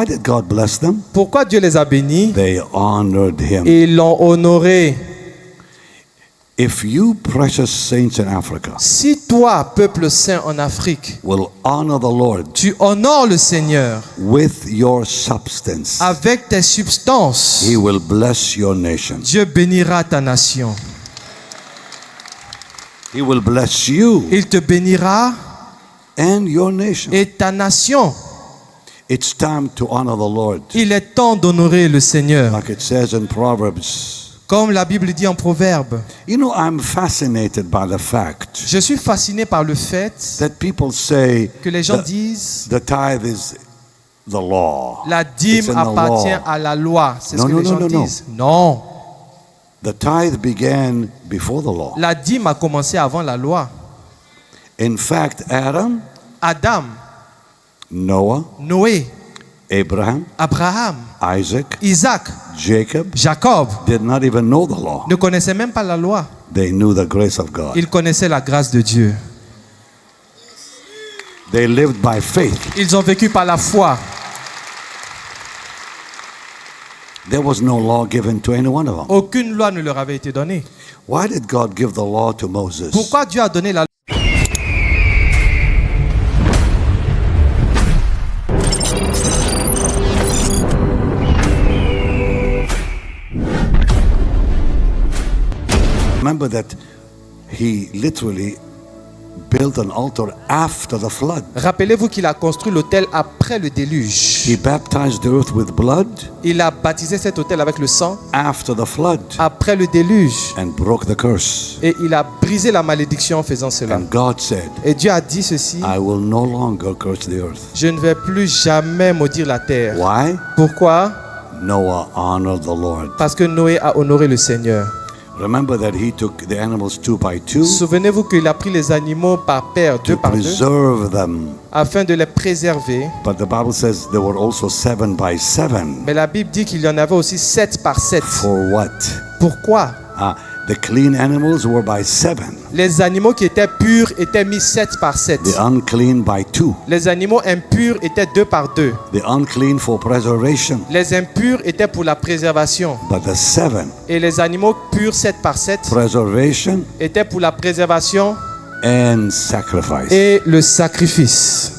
Why did God bless them? Pourquoi Dieu les a bénis? They honored him. Et ils l'ont honoré. If you, precious saints in Africa, Si toi, peuple saint en Afrique, will honor the Lord tu honores le Seigneur with your substance, avec tes substances, he will bless your nation. Dieu bénira ta nation. He will bless you Il te bénira and your nation. et ta nation. It's time to honor the Lord. Il est temps d'honorer le Seigneur. Like it says in Proverbs. Comme la Bible dit en Proverbe. You know, I'm fascinated by the fact Je suis fasciné par le fait that people say que les gens disent the tithe is the law. la It's dîme in the appartient law. à la loi. C'est ce No, que no, les no, gens no, no. disent. Non. The tithe began before the law. La dîme a commencé avant la loi. In fact, Adam, Adam, Noah, Noé, Abraham, Abraham, Isaac, Isaac, Jacob Jacob did not even know the law. ne connaissaient même pas la loi. They knew the grace of God. Ils connaissaient la grâce de Dieu. They lived by faith. Ils ont vécu par la foi. There was no law given to any one of them. Aucune loi ne leur avait été donnée. Why did God give the law to Moses? Pourquoi Dieu a donné la loi? Remember that he literally built an altar after the flood. Rappelez-vous qu'il a construit l'autel après le déluge. He baptized the earth with blood Il a baptisé cet autel avec le sang after the flood après le déluge. and broke the curse. Et il a brisé la malédiction en faisant cela. And God said, Et Dieu a dit ceci: I will no longer curse the earth. je ne vais plus jamais maudire la terre. Why? Pourquoi? Noah honored the Lord. Parce que Noé a honoré le Seigneur. Remember that he took the animals 2 by 2 Souvenez-vous qu'il a pris les animaux par paire, deux to par deux, preserve them. afin de les préserver. But the Bible says there were also 7 by 7. Mais la Bible dit qu'il y en avait aussi 7 par 7. For what? Pourquoi? The clean animals were by 7. Les animaux qui étaient purs étaient mis 7 par 7. The unclean by 2. Les animaux impurs étaient 2 par 2. The unclean for preservation. Les impurs étaient pour la préservation. But the 7, Et les animaux purs 7 par 7 preservation étaient pour la préservation and sacrifice. et le sacrifice.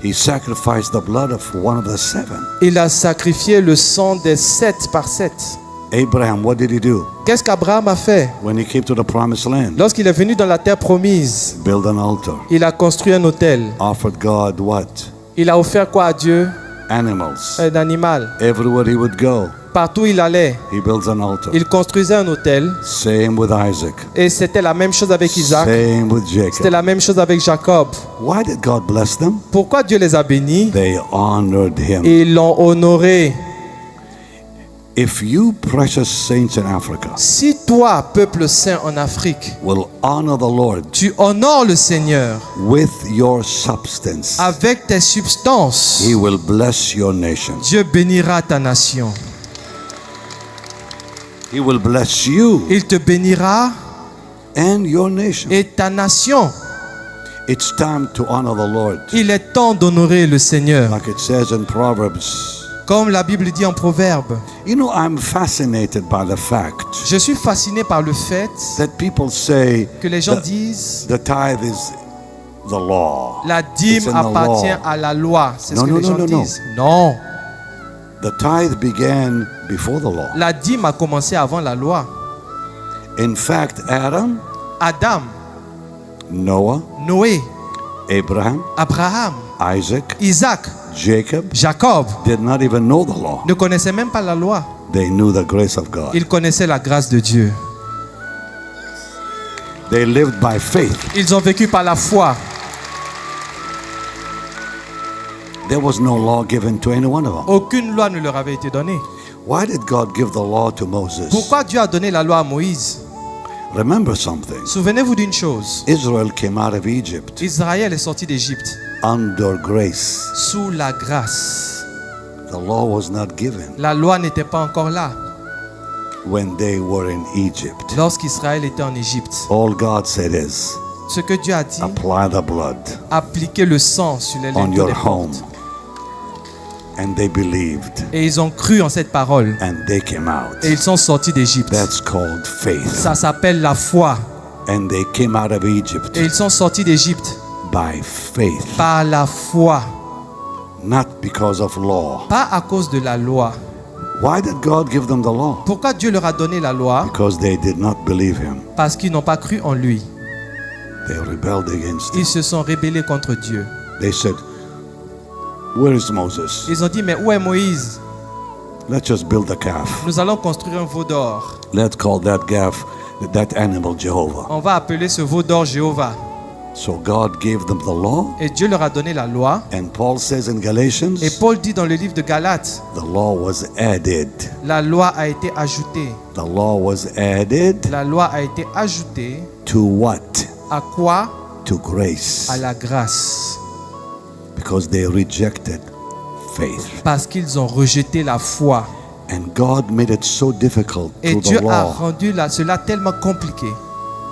He sacrificed the blood of one of the 7. Il a sacrifié le sang des 7 par 7. Abraham, what did he do? Qu'est-ce qu'Abraham a fait? When he came to the promised land, Lorsqu'il est venu dans la terre promise, build an altar. il a construit un autel. Offered God what? Il a offert quoi à Dieu? Animals. Un animal. Everywhere he would go, Partout où il allait, he builds an altar. il construisait un autel. Same with Isaac. Et c'était la même chose avec Isaac. Same with C'était Jacob. la même chose avec Jacob. Why did God bless them? Pourquoi Dieu les a bénis? They honored him. Et ils l'ont honoré. If you, precious saints in Africa, Si toi, peuple saint en Afrique, will honor the Lord tu honores le Seigneur with your substance, avec tes substances, he will bless your nation. Dieu bénira ta nation. He will bless you Il te bénira and your nation. et ta nation. It's time to honor the Lord. Il est temps d'honorer le Seigneur. Like it says in Proverbs. Comme la Bible dit en Proverbe. You know, I'm fascinated by the fact Je suis fasciné par le fait that people say que les gens disent the tithe is the law. la It's dîme in the appartient law. à la loi. C'est ce No, que no, les no, gens no, no. disent. Non. The tithe began before the law. La dîme a commencé avant la loi. In fact, Adam, Adam, Noah, Noé, Abraham, Abraham, Isaac, Isaac, Jacob Jacob did not even know the law. ne connaissaient même pas la loi. They knew the grace of God. Ils connaissaient la grâce de Dieu. They lived by faith. Ils ont vécu par la foi. There was no law given to any one of them. Aucune loi ne leur avait été donnée. Why did God give the law to Moses? Pourquoi Dieu a donné la loi à Moïse? Remember something. Souvenez-vous d'une chose. Israel came out of Egypt Israël est sorti d'Égypte under grace. sous la grâce. The law was not given La loi n'était pas encore là when they were in Egypt. lorsqu'Israël était en Égypte. All God said is, Ce que Dieu a dit, apply the blood appliquez le sang sur les on linteaux your des home. portes. And they believed. Et ils ont cru en cette parole. And they came out. Et ils sont sortis d'Égypte. That's called faith. Ça s'appelle la foi. And they came out of Egypt Et ils sont sortis d'Égypte by faith. par la foi. Not because of law. Pas à cause de la loi. Why did God give them the law? Pourquoi Dieu leur a donné la loi? Because they did not believe him. Parce qu'ils n'ont pas cru en lui. They rebelled against him. Ils se sont rébellés contre Dieu. They said, where is Moses? Ils ont dit, mais où est Moïse? Let's just build a calf. Nous allons construire un veau d'or. Let's call that calf, that animal, Jehovah. On va appeler ce veau d'or Jéhovah. So God gave them the law. Et Dieu leur a donné la loi. And Paul says in Galatians, Et Paul dit dans le livre de Galates, the law was added. la loi a été ajoutée. The law was added La loi a été ajoutée to what? à quoi? To grace. À la grâce. Because they rejected faith. Parce qu'ils ont rejeté la foi. And God made it so difficult Et through Dieu the a law. rendu cela tellement compliqué.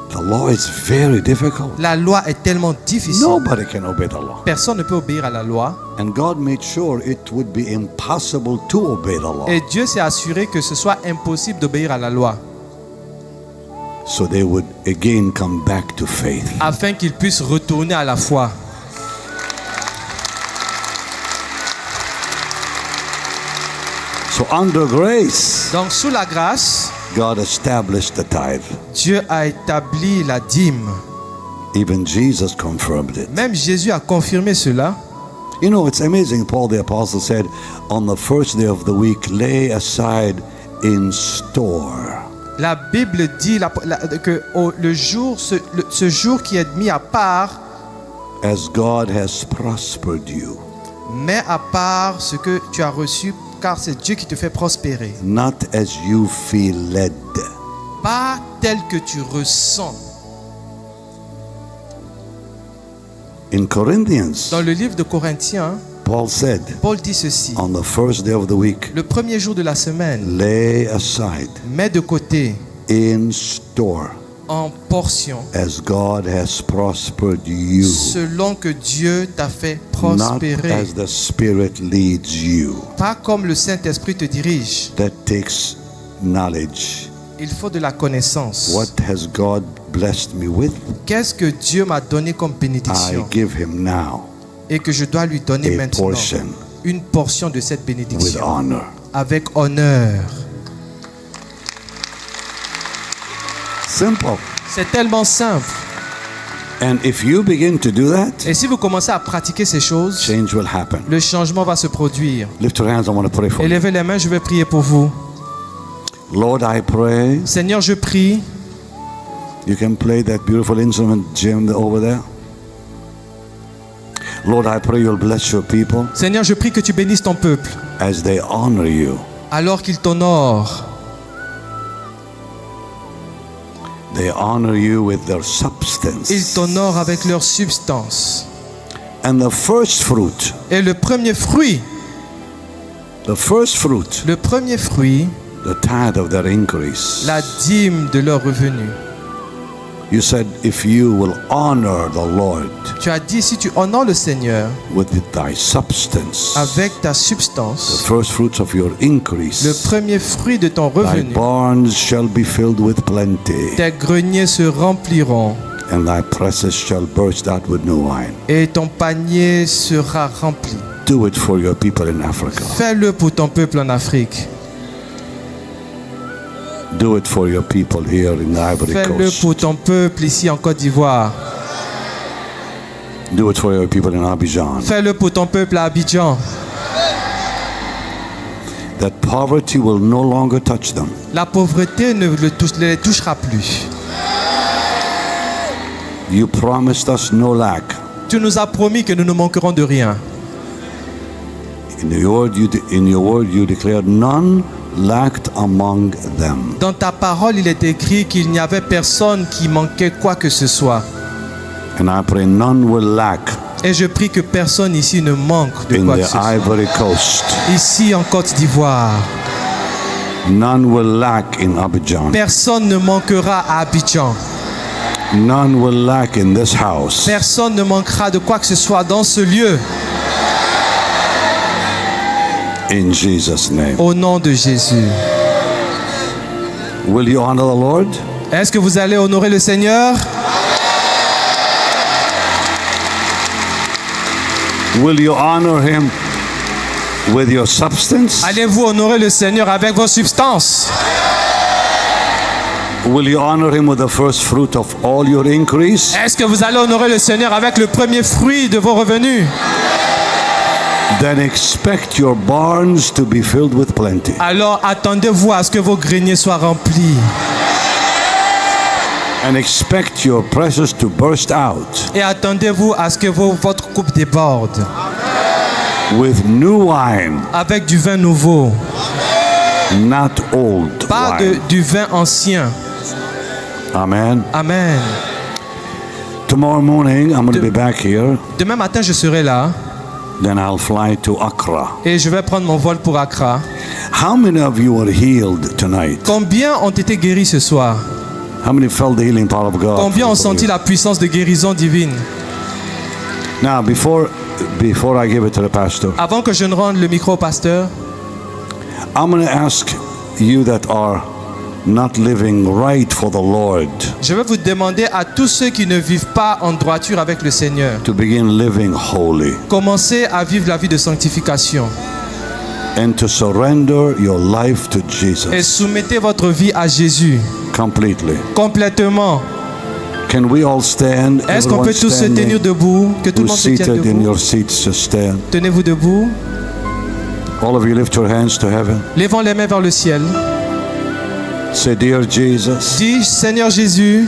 The law is very difficult. La loi est tellement difficile. Nobody can obey the law. Personne ne peut obéir à la loi. And God made sure it would be impossible to obey the law. Et Dieu s'est assuré que ce soit impossible d'obéir à la loi. So they would again come back to faith. Afin qu'ils puissent retourner à la foi. So under grace, Donc sous la grâce, God established the tithe. Dieu a établi la dîme. Even Jesus confirmed it. Même Jésus a confirmé cela. You know, it's amazing. Paul the Apostle said, on the first day of the week, lay aside in store. La Bible dit que le jour, ce jour qui est mis à part, As God has prospered you. mets à part ce que tu as reçu, car c'est Dieu qui te fait prospérer. Not as you feel led. Pas tel que tu ressens. In Corinthians, Dans le livre de Corinthiens, Paul said, Paul dit ceci. on the first day of the week, Le premier jour de la semaine, lay aside mets de côté in store en portion as God has prospered you. selon que Dieu t'a fait Not prospérer. as the Spirit leads you. Pas comme le Saint-Esprit te dirige. That takes knowledge. Il faut de la connaissance. What has God blessed me with? Qu'est-ce que Dieu m'a donné comme I bénédiction give him now et que je dois lui donner a maintenant portion une portion de cette with bénédiction honor. avec honneur. Simple. C'est tellement simple. And if you begin to do that, Et si vous commencez à pratiquer ces choses, change will happen. le changement va se produire. Lift your hands, I want to pray for you. Élevez les mains, je vais prier pour vous. Lord, I pray. Seigneur, je prie. You can play that beautiful instrument, Jim, over there. Lord, I pray you'll bless your people Seigneur, je prie que tu bénisses ton peuple as they honor you. alors qu'il t'honore. They honor you with their substance. Ils t'honorent avec leur substance. And the first fruit, Et le premier fruit, the tithe of their increase. la dîme de leur revenu. You said, if you will honor the Lord Tu as dit, si tu honores le Seigneur with thy substance, avec ta the substance, first fruits of your le increase, premier fruit de ton thy revenu, barns shall be filled with plenty, tes greniers se rempliront and thy presses shall burst out with new wine. et ton panier sera rempli. Do it for your people in Africa. Fais-le pour ton peuple en Afrique. Do it for your people here in the Ivory Fais-le Coast. pour ton peuple ici en Côte d'Ivoire. Do it for your people in Abidjan. Fais-le pour ton peuple à Abidjan. That poverty will no longer touch them. La pauvreté ne les touchera plus. You promised us no lack. Tu nous as promis que nous ne manquerons de rien. In your word you declared none lacked among them. Dans ta parole, il est écrit qu'il n'y avait personne qui manquait quoi que ce soit. And I pray none will lack Et je prie que personne ici ne manque de in quoi que the ce soit. Ivory Coast. Ici en Côte d'Ivoire, None will lack in Abidjan. personne ne manquera à Abidjan. None will lack in this house. Personne ne manquera de quoi que ce soit dans ce lieu. In Jesus' name. Au nom de Jésus. Will you honor the Lord? Est-ce que vous allez honorer le Seigneur? Will you honor him with your substance? Allez-vous honorer le Seigneur avec vos substances? Will you honor him with the first fruit of all your increase? Est-ce que vous allez honorer le Seigneur avec le premier fruit de vos revenus? Then expect your barns to be filled with plenty. Alors attendez-vous à ce que vos greniers soient remplis. And expect your presses to burst out Et attendez-vous à ce que votre coupe déborde. with new wine, Avec du vin nouveau. not old Pas wine. du vin ancien. Amen. Amen. Tomorrow morning, I'm going to be back here. Demain matin, je serai là. Then I'll fly to Accra. Et je vais prendre mon vol pour Accra. How many of you were healed tonight? Combien ont été guéris ce soir? How many felt the healing power of God? Combien ont senti la puissance de guérison divine? Now, before I give it to the pastor, Avant que je ne rende le micro au pasteur, I'm going to ask you that are not living right for the Lord je vais vous demander à tous ceux qui ne vivent pas en droiture avec le Seigneur, to begin living holy commencez à vivre la vie de sanctification and to surrender your life to et Jesus soumettez votre vie à Jésus completely. complètement. Can we all stand? Est-ce qu'on Everyone peut tous se standing. tenir debout? Que tout le Who's monde se tienne seated in debout. your seats, just stand. Tenez-vous debout. All of you lift your hands to heaven. Levons les mains vers le ciel. Say, dear Jesus, Dis, Seigneur Jésus,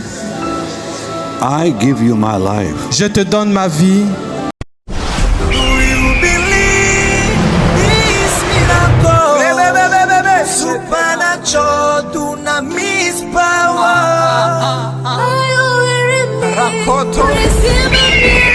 I give you my life. je te donne ma vie. Do you believe this miracle? Supernatural dunamis power. Are you wearing me? Rakoto. Receive a miracle.